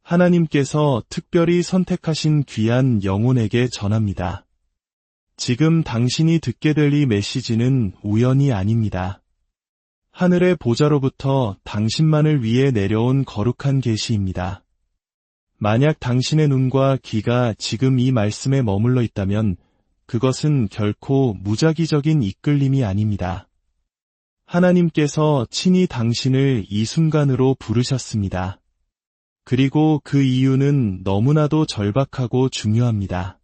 하나님께서 특별히 선택하신 귀한 영혼에게 전합니다. 지금 당신이 듣게 될 이 메시지는 우연이 아닙니다. 하늘의 보좌로부터 당신만을 위해 내려온 거룩한 계시입니다. 만약 당신의 눈과 귀가 지금 이 말씀에 머물러 있다면 그것은 결코 무작위적인 이끌림이 아닙니다. 하나님께서 친히 당신을 이 순간으로 부르셨습니다. 그리고 그 이유는 너무나도 절박하고 중요합니다.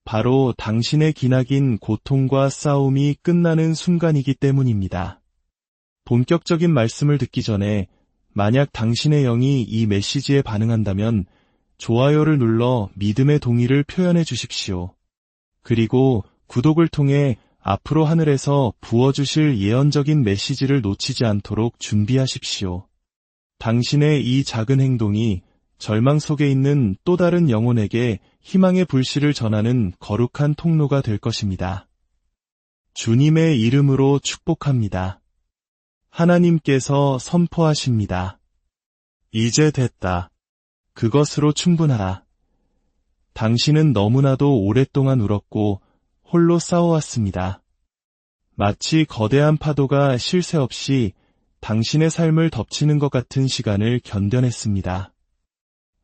바로 당신의 기나긴 고통과 싸움이 끝나는 순간이기 때문입니다. 본격적인 말씀을 듣기 전에 만약 당신의 영이 이 메시지에 반응한다면 좋아요를 눌러 믿음의 동의를 표현해 주십시오. 그리고 구독을 통해 앞으로 하늘에서 부어주실 예언적인 메시지를 놓치지 않도록 준비하십시오. 당신의 이 작은 행동이 절망 속에 있는 또 다른 영혼에게 희망의 불씨를 전하는 거룩한 통로가 될 것입니다. 주님의 이름으로 축복합니다. 하나님께서 선포하십니다. 이제 됐다. 그것으로 충분하다. 당신은 너무나도 오랫동안 울었고 홀로 싸워왔습니다. 마치 거대한 파도가 쉴 새 없이 당신의 삶을 덮치는 것 같은 시간을 견뎌냈습니다.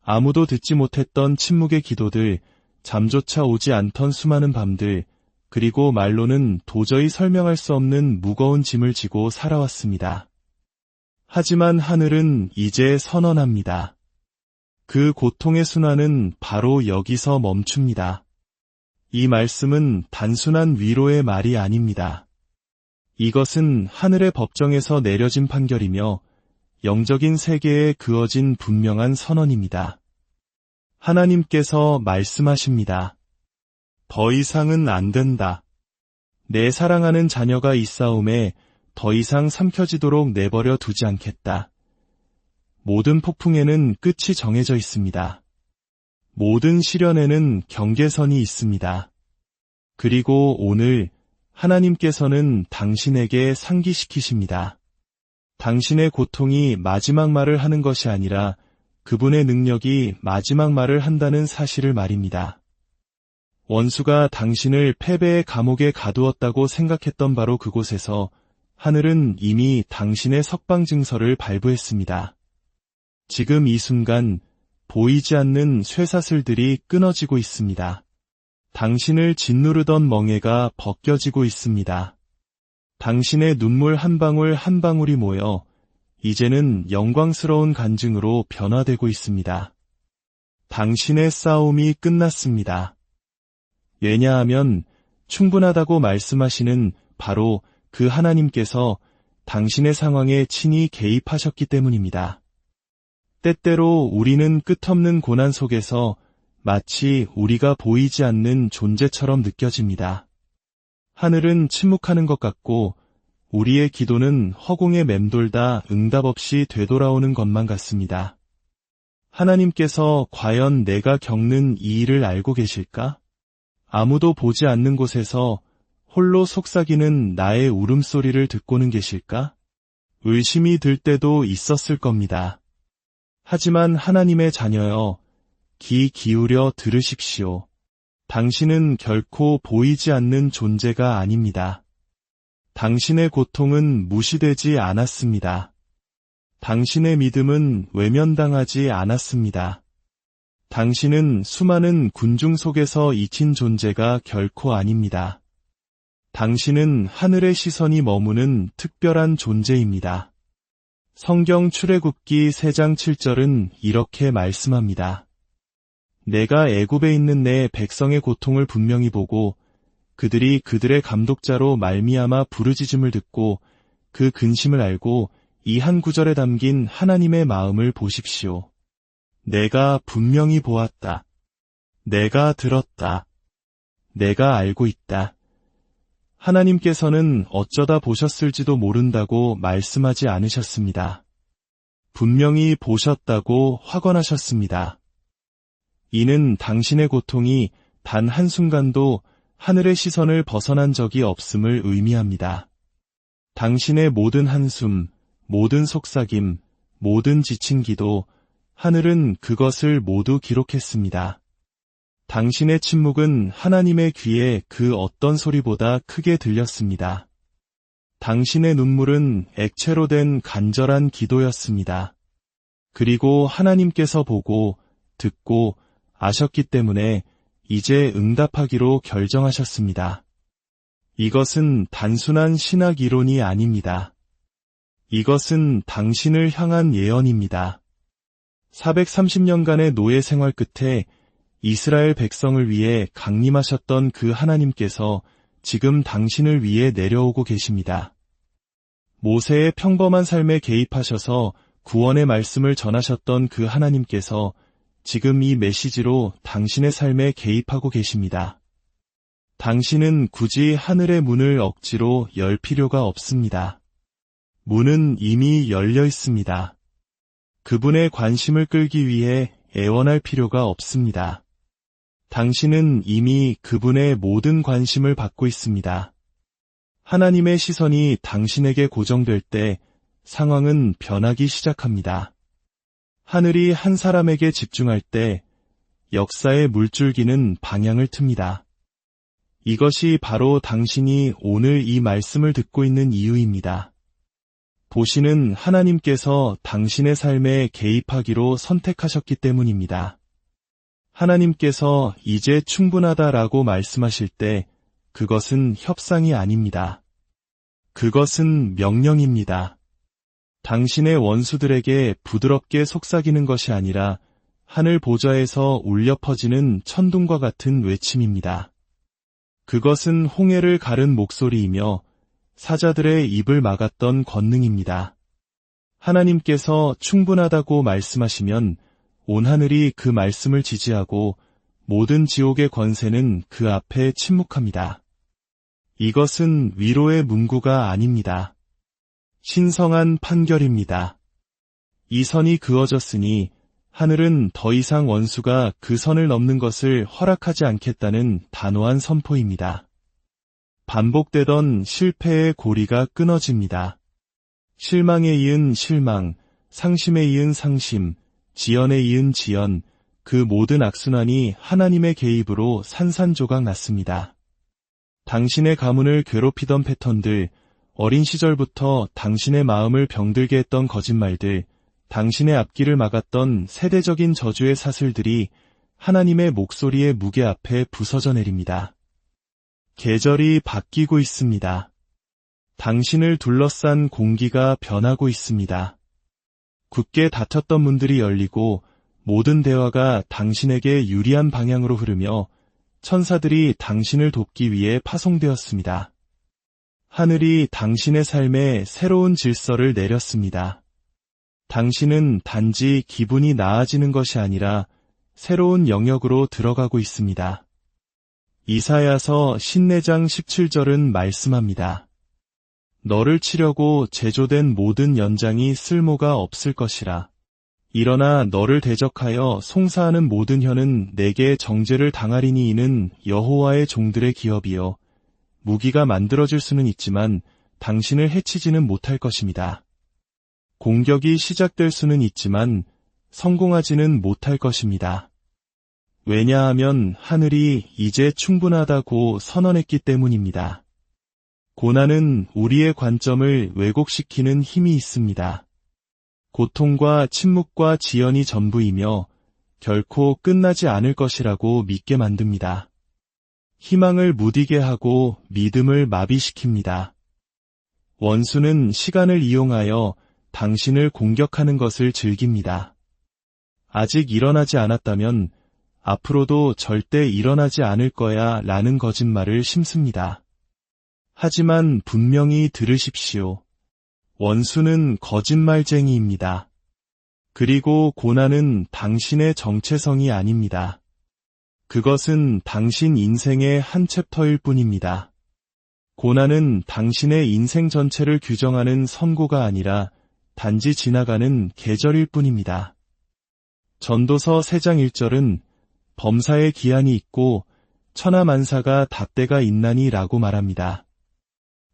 아무도 듣지 못했던 침묵의 기도들, 잠조차 오지 않던 수많은 밤들, 그리고 말로는 도저히 설명할 수 없는 무거운 짐을 지고 살아왔습니다. 하지만 하늘은 이제 선언합니다. 그 고통의 순환은 바로 여기서 멈춥니다. 이 말씀은 단순한 위로의 말이 아닙니다. 이것은 하늘의 법정에서 내려진 판결이며 영적인 세계에 그어진 분명한 선언입니다. 하나님께서 말씀하십니다. 더 이상은 안 된다. 내 사랑하는 자녀가 이 싸움에 더 이상 삼켜지도록 내버려 두지 않겠다. 모든 폭풍에는 끝이 정해져 있습니다. 모든 시련에는 경계선이 있습니다. 그리고 오늘 하나님께서는 당신에게 상기시키십니다. 당신의 고통이 마지막 말을 하는 것이 아니라 그분의 능력이 마지막 말을 한다는 사실을 말입니다. 원수가 당신을 패배의 감옥에 가두었다고 생각했던 바로 그곳에서 하늘은 이미 당신의 석방 증서를 발부했습니다. 지금 이 순간 보이지 않는 쇠사슬들이 끊어지고 있습니다. 당신을 짓누르던 멍에가 벗겨지고 있습니다. 당신의 눈물 한 방울 한 방울이 모여 이제는 영광스러운 간증으로 변화되고 있습니다. 당신의 싸움이 끝났습니다. 왜냐하면 충분하다고 말씀하시는 바로 그 하나님께서 당신의 상황에 친히 개입하셨기 때문입니다. 때때로 우리는 끝없는 고난 속에서 마치 우리가 보이지 않는 존재처럼 느껴집니다. 하늘은 침묵하는 것 같고 우리의 기도는 허공에 맴돌다 응답 없이 되돌아오는 것만 같습니다. 하나님께서 과연 내가 겪는 이 일을 알고 계실까? 아무도 보지 않는 곳에서 홀로 속삭이는 나의 울음소리를 듣고는 계실까? 의심이 들 때도 있었을 겁니다. 하지만 하나님의 자녀여, 귀 기울여 들으십시오. 당신은 결코 보이지 않는 존재가 아닙니다. 당신의 고통은 무시되지 않았습니다. 당신의 믿음은 외면당하지 않았습니다. 당신은 수많은 군중 속에서 잊힌 존재가 결코 아닙니다. 당신은 하늘의 시선이 머무는 특별한 존재입니다. 성경 출애굽기 3장 7절은 이렇게 말씀합니다. 내가 애굽에 있는 내 백성의 고통을 분명히 보고 그들이 그들의 감독자로 말미암아 부르짖음을 듣고 그 근심을 알고 이 한 구절에 담긴 하나님의 마음을 보십시오. 내가 분명히 보았다. 내가 들었다. 내가 알고 있다. 하나님께서는 어쩌다 보셨을지도 모른다고 말씀하지 않으셨습니다. 분명히 보셨다고 확언하셨습니다. 이는 당신의 고통이 단 한순간도 하늘의 시선을 벗어난 적이 없음을 의미합니다. 당신의 모든 한숨, 모든 속삭임, 모든 지친 기도, 하늘은 그것을 모두 기록했습니다. 당신의 침묵은 하나님의 귀에 그 어떤 소리보다 크게 들렸습니다. 당신의 눈물은 액체로 된 간절한 기도였습니다. 그리고 하나님께서 보고, 듣고, 아셨기 때문에 이제 응답하기로 결정하셨습니다. 이것은 단순한 신학 이론이 아닙니다. 이것은 당신을 향한 예언입니다. 430년간의 노예 생활 끝에 이스라엘 백성을 위해 강림하셨던 그 하나님께서 지금 당신을 위해 내려오고 계십니다. 모세의 평범한 삶에 개입하셔서 구원의 말씀을 전하셨던 그 하나님께서 지금 이 메시지로 당신의 삶에 개입하고 계십니다. 당신은 굳이 하늘의 문을 억지로 열 필요가 없습니다. 문은 이미 열려 있습니다. 그분의 관심을 끌기 위해 애원할 필요가 없습니다. 당신은 이미 그분의 모든 관심을 받고 있습니다. 하나님의 시선이 당신에게 고정될 때 상황은 변하기 시작합니다. 하늘이 한 사람에게 집중할 때 역사의 물줄기는 방향을 틉니다. 이것이 바로 당신이 오늘 이 말씀을 듣고 있는 이유입니다. 보시는 하나님께서 당신의 삶에 개입하기로 선택하셨기 때문입니다. 하나님께서 이제 충분하다라고 말씀하실 때 그것은 협상이 아닙니다. 그것은 명령입니다. 당신의 원수들에게 부드럽게 속삭이는 것이 아니라 하늘 보좌에서 울려 퍼지는 천둥과 같은 외침입니다. 그것은 홍해를 가른 목소리이며 사자들의 입을 막았던 권능입니다. 하나님께서 충분하다고 말씀하시면 온 하늘이 그 말씀을 지지하고 모든 지옥의 권세는 그 앞에 침묵합니다. 이것은 위로의 문구가 아닙니다. 신성한 판결입니다. 이 선이 그어졌으니 하늘은 더 이상 원수가 그 선을 넘는 것을 허락하지 않겠다는 단호한 선포입니다. 반복되던 실패의 고리가 끊어집니다. 실망에 이은 실망, 상심에 이은 상심, 지연에 이은 지연, 그 모든 악순환이 하나님의 개입으로 산산조각 났습니다. 당신의 가문을 괴롭히던 패턴들, 어린 시절부터 당신의 마음을 병들게 했던 거짓말들, 당신의 앞길을 막았던 세대적인 저주의 사슬들이 하나님의 목소리의 무게 앞에 부서져 내립니다. 계절이 바뀌고 있습니다. 당신을 둘러싼 공기가 변하고 있습니다. 굳게 닫혔던 문들이 열리고 모든 대화가 당신에게 유리한 방향으로 흐르며 천사들이 당신을 돕기 위해 파송되었습니다. 하늘이 당신의 삶에 새로운 질서를 내렸습니다. 당신은 단지 기분이 나아지는 것이 아니라 새로운 영역으로 들어가고 있습니다. 이사야서 14장 17절은 말씀합니다. 너를 치려고 제조된 모든 연장이 쓸모가 없을 것이라. 일어나 너를 대적하여 송사하는 모든 혀는 내게 정죄를 당하리니 이는 여호와의 종들의 기업이요. 무기가 만들어질 수는 있지만 당신을 해치지는 못할 것입니다. 공격이 시작될 수는 있지만 성공하지는 못할 것입니다. 왜냐하면 하늘이 이제 충분하다고 선언했기 때문입니다. 고난은 우리의 관점을 왜곡시키는 힘이 있습니다. 고통과 침묵과 지연이 전부이며 결코 끝나지 않을 것이라고 믿게 만듭니다. 희망을 무디게 하고 믿음을 마비시킵니다. 원수는 시간을 이용하여 당신을 공격하는 것을 즐깁니다. 아직 일어나지 않았다면 앞으로도 절대 일어나지 않을 거야 라는 거짓말을 심습니다. 하지만 분명히 들으십시오. 원수는 거짓말쟁이입니다. 그리고 고난은 당신의 정체성이 아닙니다. 그것은 당신 인생의 한 챕터일 뿐입니다. 고난은 당신의 인생 전체를 규정하는 선고가 아니라 단지 지나가는 계절일 뿐입니다. 전도서 3장 1절은 범사에 기한이 있고 천하만사가 닷대가 있나니 라고 말합니다.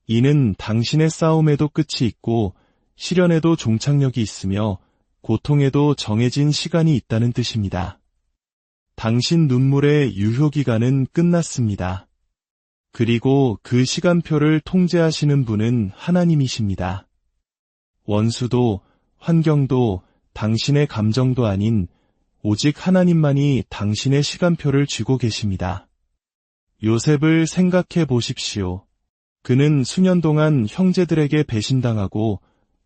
이는 당신의 싸움에도 끝이 있고 시련에도 종착역이 있으며 고통에도 정해진 시간이 있다는 뜻입니다. 당신 눈물의 유효기간은 끝났습니다. 그리고 그 시간표를 통제하시는 분은 하나님이십니다. 원수도, 환경도, 당신의 감정도 아닌 오직 하나님만이 당신의 시간표를 쥐고 계십니다. 요셉을 생각해 보십시오. 그는 수년 동안 형제들에게 배신당하고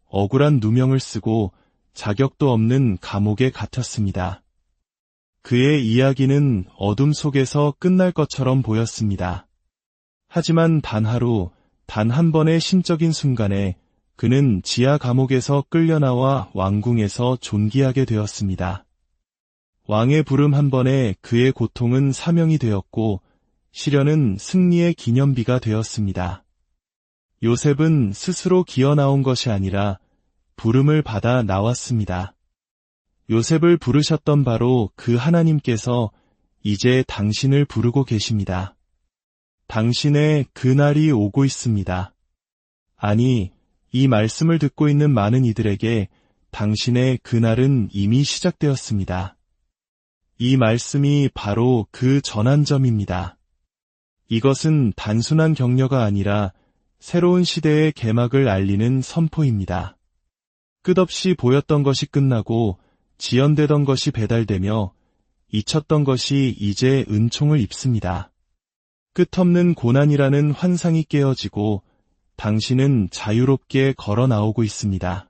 억울한 누명을 쓰고 자격도 없는 감옥에 갇혔습니다. 그의 이야기는 어둠 속에서 끝날 것처럼 보였습니다. 하지만 단 하루, 단 한 번의 심적인 순간에 그는 지하 감옥에서 끌려나와 왕궁에서 존귀하게 되었습니다. 왕의 부름 한 번에 그의 고통은 사명이 되었고 시련은 승리의 기념비가 되었습니다. 요셉은 스스로 기어 나온 것이 아니라 부름을 받아 나왔습니다. 요셉을 부르셨던 바로 그 하나님께서 이제 당신을 부르고 계십니다. 당신의 그날이 오고 있습니다. 아니, 이 말씀을 듣고 있는 많은 이들에게 당신의 그날은 이미 시작되었습니다. 이 말씀이 바로 그 전환점입니다. 이것은 단순한 격려가 아니라 새로운 시대의 개막을 알리는 선포입니다. 끝없이 보였던 것이 끝나고 지연되던 것이 배달되며 잊혔던 것이 이제 은총을 입습니다. 끝없는 고난이라는 환상이 깨어지고 당신은 자유롭게 걸어 나오고 있습니다.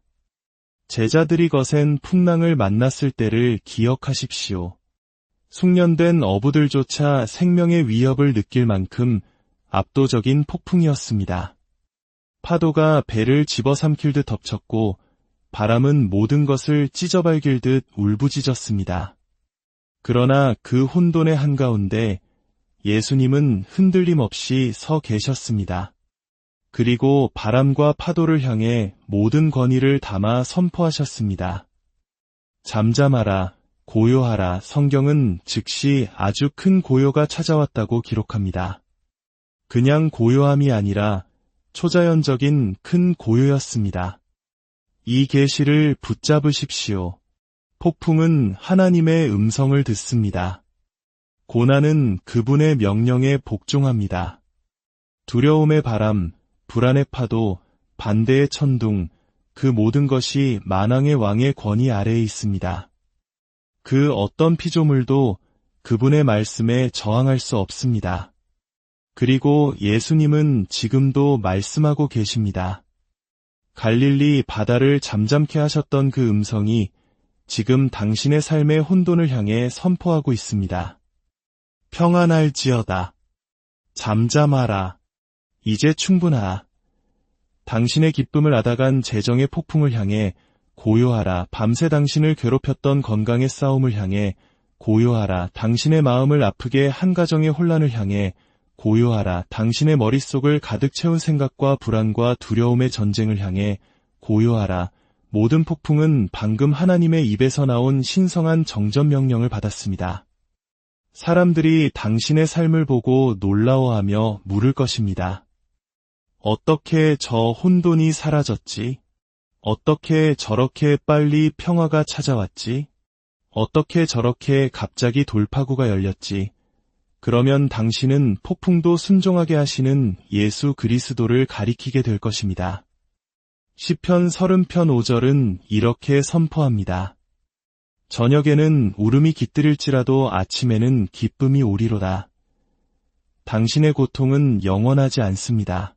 제자들이 거센 풍랑을 만났을 때를 기억하십시오. 숙련된 어부들조차 생명의 위협을 느낄 만큼 압도적인 폭풍이었습니다. 파도가 배를 집어삼킬 듯 덮쳤고 바람은 모든 것을 찢어발길 듯 울부짖었습니다. 그러나 그 혼돈의 한가운데 예수님은 흔들림 없이 서 계셨습니다. 그리고 바람과 파도를 향해 모든 권위를 담아 선포하셨습니다. 잠잠하라, 고요하라. 성경은 즉시 아주 큰 고요가 찾아왔다고 기록합니다. 그냥 고요함이 아니라 초자연적인 큰 고요였습니다. 이 계시를 붙잡으십시오. 폭풍은 하나님의 음성을 듣습니다. 고난은 그분의 명령에 복종합니다. 두려움의 바람, 불안의 파도, 반대의 천둥, 그 모든 것이 만왕의 왕의 권위 아래에 있습니다. 그 어떤 피조물도 그분의 말씀에 저항할 수 없습니다. 그리고 예수님은 지금도 말씀하고 계십니다. 갈릴리 바다를 잠잠케 하셨던 그 음성이 지금 당신의 삶의 혼돈을 향해 선포하고 있습니다. 평안할지어다. 잠잠하라. 이제 충분하다. 당신의 기쁨을 앗아간 재정의 폭풍을 향해 고요하라. 밤새 당신을 괴롭혔던 건강의 싸움을 향해 고요하라. 당신의 마음을 아프게 한 가정의 혼란을 향해 고요하라. 당신의 머릿속을 가득 채운 생각과 불안과 두려움의 전쟁을 향해 고요하라. 모든 폭풍은 방금 하나님의 입에서 나온 신성한 정전 명령을 받았습니다. 사람들이 당신의 삶을 보고 놀라워하며 물을 것입니다. 어떻게 저 혼돈이 사라졌지? 어떻게 저렇게 빨리 평화가 찾아왔지? 어떻게 저렇게 갑자기 돌파구가 열렸지? 그러면 당신은 폭풍도 순종하게 하시는 예수 그리스도를 가리키게 될 것입니다. 시편 30편 5절은 이렇게 선포합니다. 저녁에는 울음이 깃들일지라도 아침에는 기쁨이 오리로다. 당신의 고통은 영원하지 않습니다.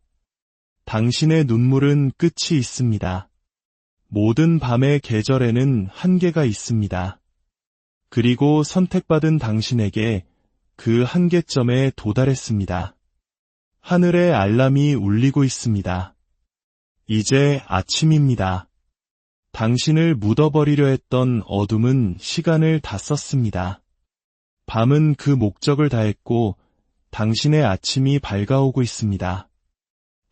당신의 눈물은 끝이 있습니다. 모든 밤의 계절에는 한계가 있습니다. 그리고 선택받은 당신에게 그 한계점에 도달했습니다. 하늘의 알람이 울리고 있습니다. 이제 아침입니다. 당신을 묻어버리려 했던 어둠은 시간을 다 썼습니다. 밤은 그 목적을 다했고 당신의 아침이 밝아오고 있습니다.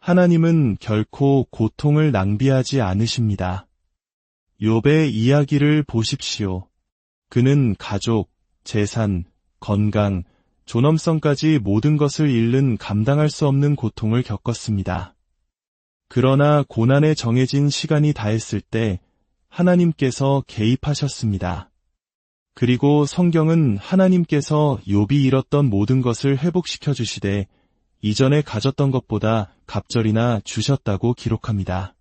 하나님은 결코 고통을 낭비하지 않으십니다. 욥의 이야기를 보십시오. 그는 가족, 재산, 건강, 존엄성까지 모든 것을 잃는 감당할 수 없는 고통을 겪었습니다. 그러나 고난에 정해진 시간이 다했을 때 하나님께서 개입하셨습니다. 그리고 성경은 하나님께서 욥이 잃었던 모든 것을 회복시켜 주시되 이전에 가졌던 것보다 갑절이나 주셨다고 기록합니다.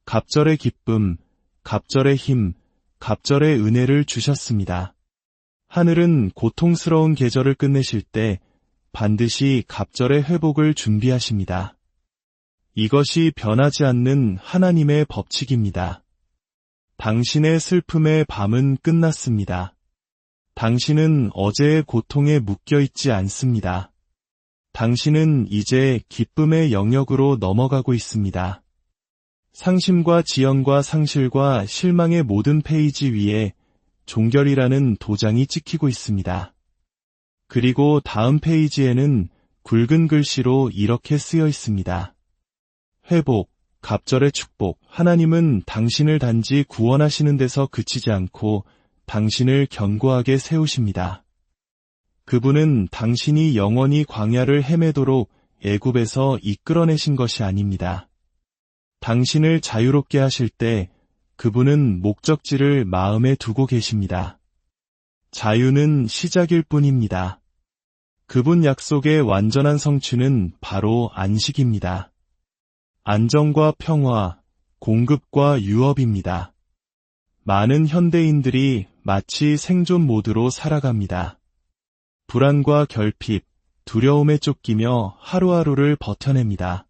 갑절의 기쁨, 갑절의 힘, 갑절의 은혜를 주셨습니다. 하늘은 고통스러운 계절을 끝내실 때 반드시 갑절의 회복을 준비하십니다. 이것이 변하지 않는 하나님의 법칙입니다. 당신의 슬픔의 밤은 끝났습니다. 당신은 어제의 고통에 묶여 있지 않습니다. 당신은 이제 기쁨의 영역으로 넘어가고 있습니다. 상심과 지연과 상실과 실망의 모든 페이지 위에 종결이라는 도장이 찍히고 있습니다. 그리고 다음 페이지에는 굵은 글씨로 이렇게 쓰여 있습니다. 회복, 갑절의 축복. 하나님은 당신을 단지 구원하시는 데서 그치지 않고 당신을 견고하게 세우십니다. 그분은 당신이 영원히 광야를 헤매도록 애굽에서 이끌어내신 것이 아닙니다. 당신을 자유롭게 하실 때 그분은 목적지를 마음에 두고 계십니다. 자유는 시작일 뿐입니다. 그분 약속의 완전한 성취는 바로 안식입니다. 안정과 평화, 공급과 유업입니다. 많은 현대인들이 마치 생존 모드로 살아갑니다. 불안과 결핍, 두려움에 쫓기며 하루하루를 버텨냅니다.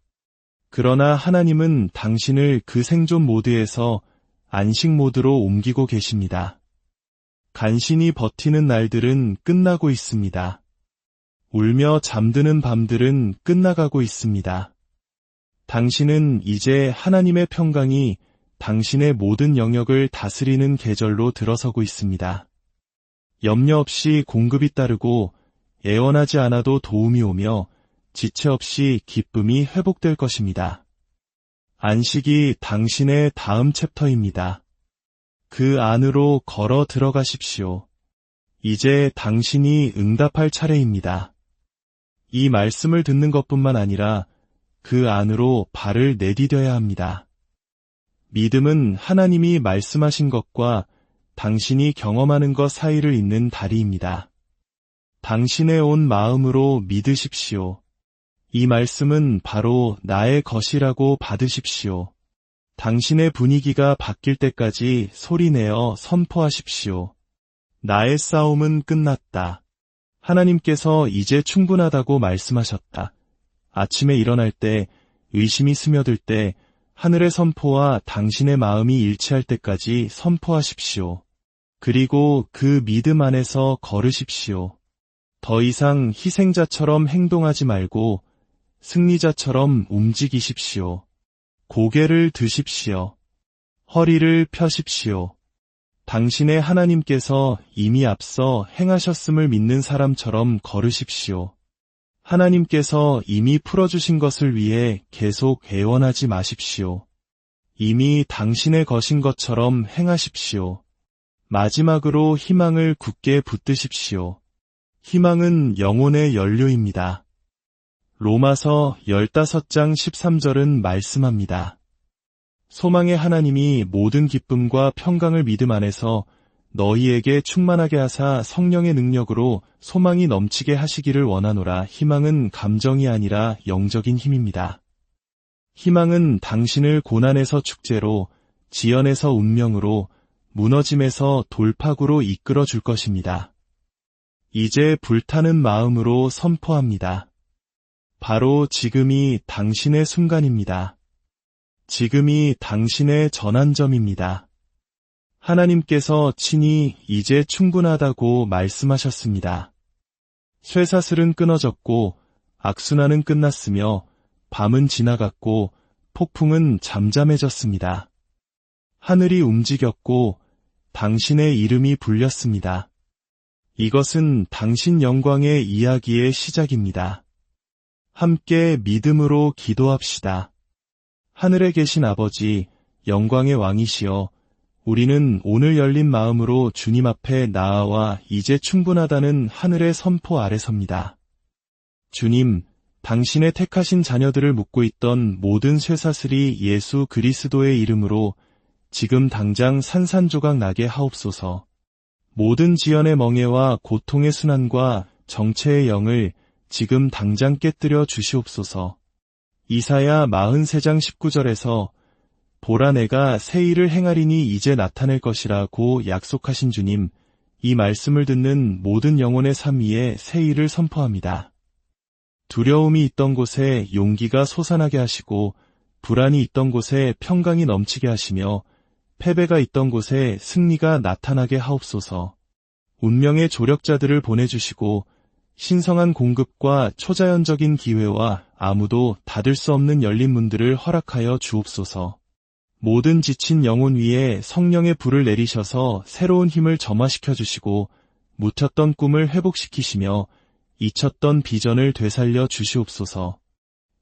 그러나 하나님은 당신을 그 생존 모드에서 안식 모드로 옮기고 계십니다. 간신히 버티는 날들은 끝나고 있습니다. 울며 잠드는 밤들은 끝나가고 있습니다. 당신은 이제 하나님의 평강이 당신의 모든 영역을 다스리는 계절로 들어서고 있습니다. 염려 없이 공급이 따르고 애원하지 않아도 도움이 오며 지체 없이 기쁨이 회복될 것입니다. 안식이 당신의 다음 챕터입니다. 그 안으로 걸어 들어가십시오. 이제 당신이 응답할 차례입니다. 이 말씀을 듣는 것뿐만 아니라 그 안으로 발을 내디뎌야 합니다. 믿음은 하나님이 말씀하신 것과 당신이 경험하는 것 사이를 잇는 다리입니다. 당신의 온 마음으로 믿으십시오. 이 말씀은 바로 나의 것이라고 받으십시오. 당신의 분위기가 바뀔 때까지 소리내어 선포하십시오. 나의 싸움은 끝났다. 하나님께서 이제 충분하다고 말씀하셨다. 아침에 일어날 때, 의심이 스며들 때, 하늘의 선포와 당신의 마음이 일치할 때까지 선포하십시오. 그리고 그 믿음 안에서 걸으십시오. 더 이상 희생자처럼 행동하지 말고 승리자처럼 움직이십시오. 고개를 드십시오. 허리를 펴십시오. 당신의 하나님께서 이미 앞서 행하셨음을 믿는 사람처럼 걸으십시오. 하나님께서 이미 풀어주신 것을 위해 계속 애원하지 마십시오. 이미 당신의 것인 것처럼 행하십시오. 마지막으로 희망을 굳게 붙드십시오. 희망은 영혼의 연료입니다. 로마서 15장 13절은 말씀합니다. 소망의 하나님이 모든 기쁨과 평강을 믿음 안에서 너희에게 충만하게 하사 성령의 능력으로 소망이 넘치게 하시기를 원하노라. 희망은 감정이 아니라 영적인 힘입니다. 희망은 당신을 고난에서 축제로, 지연에서 운명으로, 무너짐에서 돌파구로 이끌어 줄 것입니다. 이제 불타는 마음으로 선포합니다. 바로 지금이 당신의 순간입니다. 지금이 당신의 전환점입니다. 하나님께서 친히 이제 충분하다고 말씀하셨습니다. 쇠사슬은 끊어졌고 악순환은 끝났으며 밤은 지나갔고 폭풍은 잠잠해졌습니다. 하늘이 움직였고 당신의 이름이 불렸습니다. 이것은 당신 영광의 이야기의 시작입니다. 함께 믿음으로 기도합시다. 하늘에 계신 아버지, 영광의 왕이시여, 우리는 오늘 열린 마음으로 주님 앞에 나아와 이제 충분하다는 하늘의 선포 아래 섭니다. 주님, 당신의 택하신 자녀들을 묶고 있던 모든 쇠사슬이 예수 그리스도의 이름으로 지금 당장 산산조각 나게 하옵소서. 모든 지연의 멍에와 고통의 순환과 정체의 영을 지금 당장 깨뜨려 주시옵소서. 이사야 43장 19절에서 보라 내가 새 일을 행하리니 이제 나타낼 것이라고 약속하신 주님, 이 말씀을 듣는 모든 영혼의 삶 위에 새 일을 선포합니다. 두려움이 있던 곳에 용기가 솟아나게 하시고 불안이 있던 곳에 평강이 넘치게 하시며 패배가 있던 곳에 승리가 나타나게 하옵소서. 운명의 조력자들을 보내주시고 신성한 공급과 초자연적인 기회와 아무도 닫을 수 없는 열린 문들을 허락하여 주옵소서. 모든 지친 영혼 위에 성령의 불을 내리셔서 새로운 힘을 점화시켜 주시고 묻혔던 꿈을 회복시키시며 잊혔던 비전을 되살려 주시옵소서.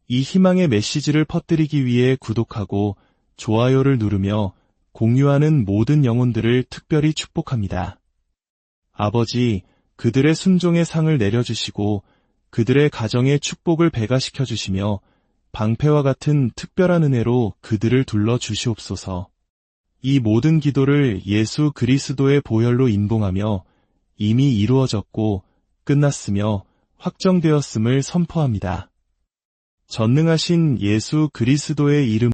이 희망의 메시지를 퍼뜨리기 위해 구독하고 좋아요를 누르며 공유하는 모든 영혼들을 특별히 축복합니다. 아버지, 그들의 순종의 상을 내려주시고 그들의 가정의 축복을 배가시켜 주시며 방패와 같은 특별한 은혜로 그들을 둘러 주시옵소서. 이 모든 기도를 예수 그리스도의 보혈로 인봉하며 이미 이루어졌고 끝났으며 확정되었음을 선포합니다. 전능하신 예수 그리스도의 이름